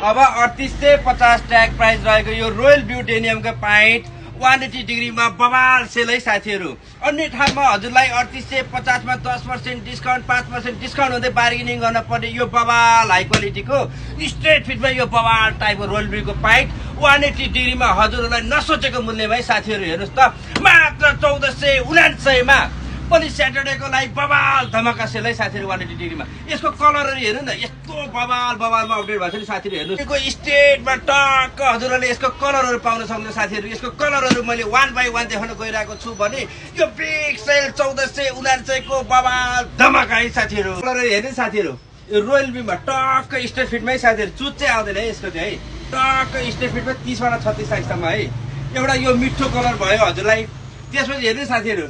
अब 3850 tag price रहेको यो रोयल ब्लू डेनियमको पाइन्ट 180 डिग्रीमा बवाल सेल है साथीहरू। अन्य ठाउँमा हजुरलाई 3850 मा 10% डिस्काउन्ट 5% डिस्काउन्ट हुँदै बार्गेनिङ गर्न पर्ने यो बवाल हाई क्वालिटीको स्ट्रेट फिटमा यो बवाल टाइपको रोयल ब्लूको पाइन्ट 180 डिग्रीमा हजुरहरूलाई नसोचेको मूल्यमा है साथीहरू। हेर्नुहोस् त मात्र 1499 मा पनि स्याटरडेको लागि बवाल धमाका सेल है साथीहरू 180 डिग्रीमा। यसको कलरहरू हेर्नु न यस्तो बवालमा अपडेट भएको छ नि साथीहरू। हेर्नुहोस् यसको स्टेटमा टक्क हजुरहरूले यसको कलरहरू पाउन सक्नुहुन्छ साथीहरू। यसको कलरहरू मैले 1 बाई 1 देखाउन गइरहेको छु भने यो बिग सेल 1499 को बवाल धमाका है साथीहरू। कलरहरू हेर्नु साथीहरू यो रोयल ब्लूमा टक्क स्ट्रेट फिटमा है साथीहरू। चुच चाहिँ आउँदैन है यसको चाहिँ है टक्क स्ट्रेट फिटमा 30 बाट 36 साइजसम्म है। एउटा यो मिठो कलर भयो हजुरलाई। त्यसपछि हेर्नु साथीहरू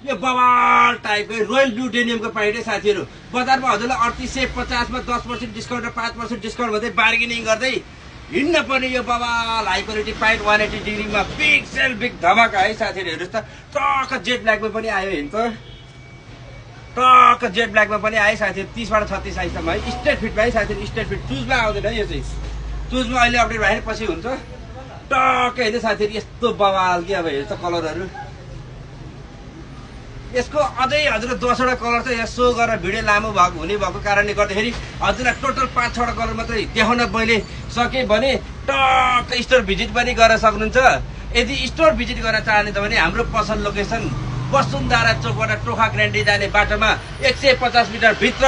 यो बवाल टाइपको रोयल ब्लू डेनियमको पाइन्ट है साथीहरू। बजारमा हजुरलाई 3850 मा 10% डिस्काउन्ट र 5% डिस्काउन्ट भन्दै बार्गेनिङ गर्दै हिँड्न पर्ने यो बवाल हाई क्वालिटी पाइन्ट 180 डिग्रीमा बिग सेल बिग धमाका है साथीहरू। हेर्नुहोस् त टक्क जेट ब्ल्याकमा पनि आयो हेर्नु त टक्क जेट ब्ल्याकमा पनि आयो साथीहरू। 30 बाट 36 साइजसम्म है स्ट्रेट फिटमा है साथीहरू। स्ट्रेट फिट चुजमा आउँदैन है यो चाहिँ। चुजमा अहिले अपडेट भएर पछि हुन्छ टक्क हेर्नु साथीहरू यस्तो बवाल के अब हेर्छ कलरहरू। यसको अझै हजुर 10 वटा कलर चाहिँ यसो गरेर भिडियो लामो भएको हुने भएको कारणले गर्दाखेरि हजुरलाई टोटल 5 6 वटा कलर मात्रै देखाउन मैले सकेँ भने टक्क स्टोर भिजिट पनि गर्न सक्नुहुन्छ। यदि स्टोर भिजिट गर्न चाहनुहुन्छ भने हाम्रो पसल लोकेसन वसुन्धरा चोकबाट टोखा ग्रान्डी जाने बाटोमा 150 मिटर भित्र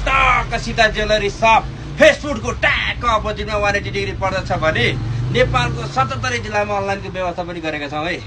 टक्क सीता ज्वेलरी सप फेस्ट फुडको ट्यागको अपोजिटमा 180 डिग्री पर्दछ भने नेपालको 77 जिल्लामा अनलाइनको व्यवस्था पनि गरेका छौँ है।